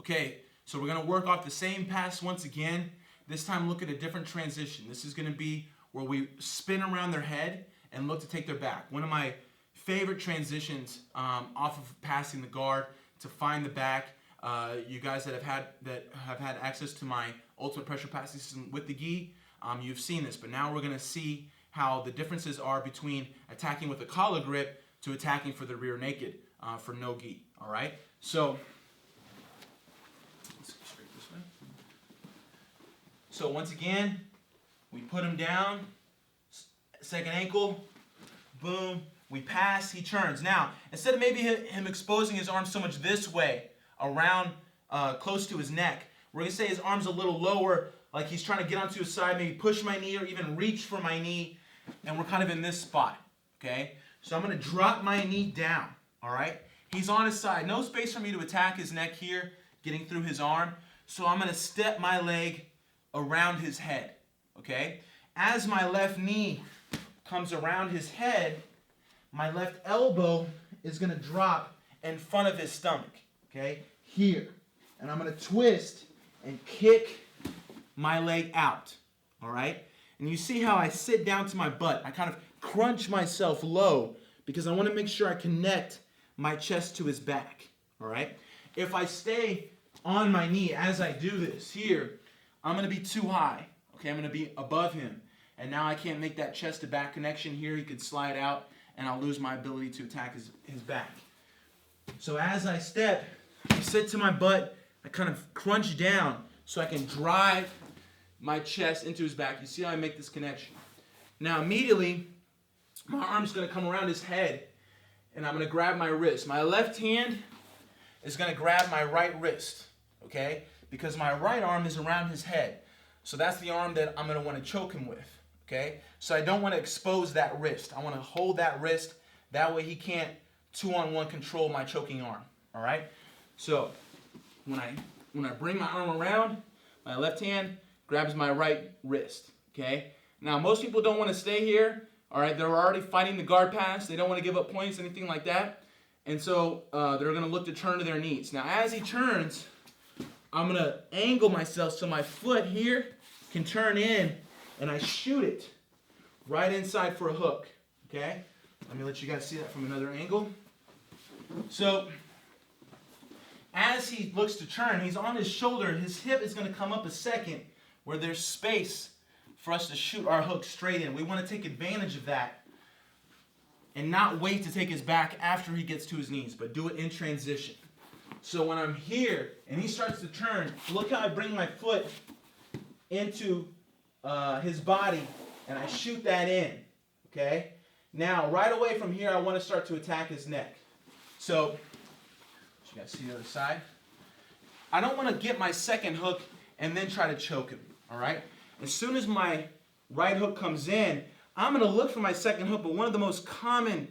Okay, so we're gonna work off the same pass once again. This time look at a different transition. This is gonna be where we spin around their head and look to take their back. One of my favorite transitions off of passing the guard to find the back. You guys that have had access to my ultimate pressure passing system with the gi, you've seen this, but now we're gonna see how the differences are between attacking with a collar grip to attacking for the rear naked for no gi. All right, so let's go straight this way. So once again, we put him down, second ankle, boom, we pass, he turns. Now, instead of maybe him exposing his arms so much this way, around close to his neck, we're gonna say his arms a little lower, like he's trying to get onto his side, maybe push my knee or even reach for my knee, and we're kind of in this spot, okay? So I'm gonna drop my knee down, all right? He's on his side, no space for me to attack his neck here, getting through his arm, so I'm gonna step my leg around his head, okay? As my left knee comes around his head, my left elbow is gonna drop in front of his stomach, okay? Here. And I'm gonna twist and kick my leg out, all right? And you see how I sit down to my butt. I kind of crunch myself low because I wanna make sure I connect my chest to his back, all right? If I stay on my knee as I do this here, I'm gonna be too high, okay? I'm gonna be above him. And now I can't make that chest to back connection here. He could slide out and I'll lose my ability to attack his back. So as I step, I sit to my butt, I kind of crunch down so I can drive my chest into his back. You see how I make this connection? Now immediately, my arm's gonna come around his head and I'm gonna grab my wrist. My left hand is gonna grab my right wrist, okay? Because my right arm is around his head. So that's the arm that I'm gonna wanna choke him with, okay? So I don't wanna expose that wrist. I wanna hold that wrist, that way he can't 2-on-1 control my choking arm, all right? So when I bring my arm around, my left hand grabs my right wrist, okay? Now most people don't wanna stay here, all right? They're already fighting the guard pass. They don't wanna give up points, anything like that. And so they're gonna look to turn to their knees. Now as he turns, I'm gonna angle myself so my foot here can turn in and I shoot it right inside for a hook, okay? Let me let you guys see that from another angle. So, as he looks to turn, he's on his shoulder, his hip is gonna come up a second where there's space for us to shoot our hook straight in. We wanna take advantage of that and not wait to take his back after he gets to his knees, but do it in transition. So when I'm here and he starts to turn, look how I bring my foot into his body and I shoot that in, okay? Now, right away from here, I want to start to attack his neck. So, you guys see the other side? I don't want to get my second hook and then try to choke him, all right? As soon as my right hook comes in, I'm going to look for my second hook, but one of the most common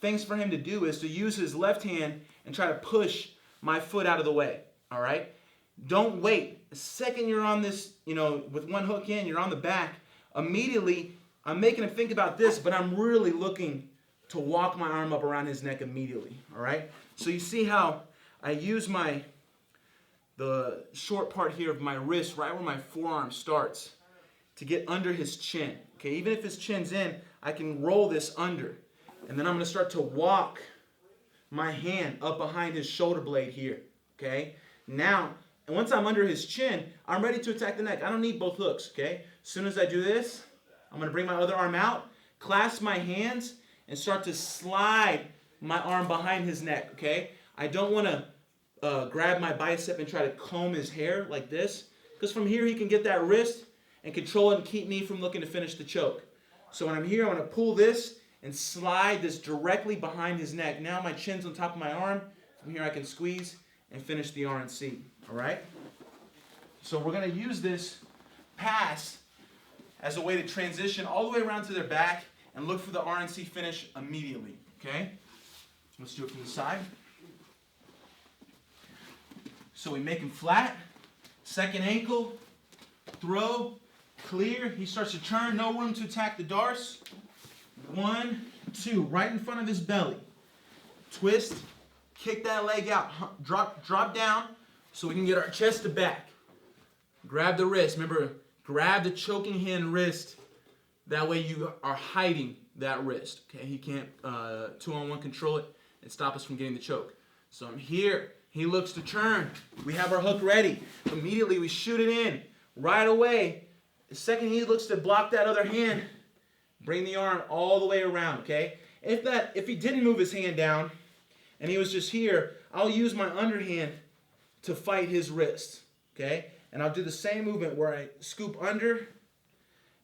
things for him to do is to use his left hand and try to push my foot out of the way, all right? Don't wait. The second you're on this, with one hook in, you're on the back, immediately, I'm making him think about this, but I'm really looking to walk my arm up around his neck immediately, all right? So you see how I use the short part here of my wrist, right where my forearm starts, to get under his chin, okay? Even if his chin's in, I can roll this under, and then I'm gonna start to walk my hand up behind his shoulder blade here, okay? Now, and once I'm under his chin, I'm ready to attack the neck. I don't need both hooks, okay? As soon as I do this, I'm gonna bring my other arm out, clasp my hands, and start to slide my arm behind his neck, okay? I don't wanna grab my bicep and try to comb his hair like this, because from here he can get that wrist and control it and keep me from looking to finish the choke. So when I'm here, I'm gonna pull this and slide this directly behind his neck. Now my chin's on top of my arm. From here I can squeeze and finish the RNC, all right? So we're gonna use this pass as a way to transition all the way around to their back and look for the RNC finish immediately, okay? Let's do it from the side. So we make him flat, second ankle, throw, clear. He starts to turn, no room to attack the darce. 1, 2, right in front of his belly. Twist, kick that leg out, drop down, So we can get our chest to back. Grab the wrist. Remember, grab the choking hand wrist. That way you are hiding that wrist. Okay, he can't 2-on-1 control it and stop us from getting the choke. So I'm here. He looks to turn. We have our hook ready. Immediately we shoot it in. Right away. The second he looks to block that other hand, bring the arm all the way around. Okay. If he didn't move his hand down and he was just here, I'll use my underhand to fight his wrist. Okay. And I'll do the same movement where I scoop under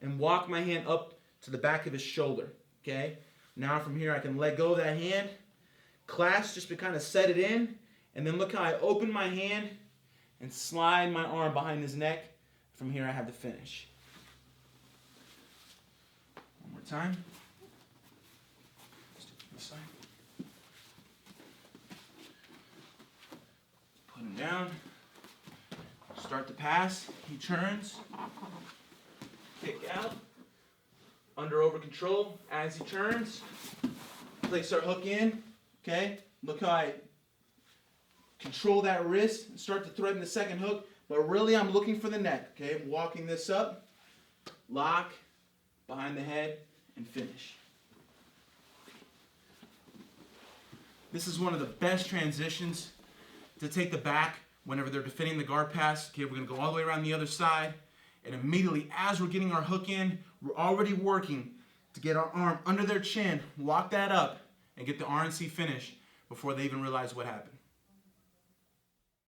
and walk my hand up to the back of his shoulder. Okay. Now from here I can let go of that hand, clasp just to kind of set it in, and then look how I open my hand and slide my arm behind his neck. From here I have the finish. One more time. Let's do it this side. Put him down. Start the pass. He turns. Kick out. Under over control as he turns. Place our hook in. Okay. Look how I control that wrist and start to threaten the second hook. But really I'm looking for the neck. Okay. Walking this up. Lock. Behind the head. And finish. This is one of the best transitions to take the back whenever they're defending the guard pass. Okay, we're going to go all the way around the other side. And immediately, as we're getting our hook in, we're already working to get our arm under their chin, lock that up, and get the RNC finish before they even realize what happened.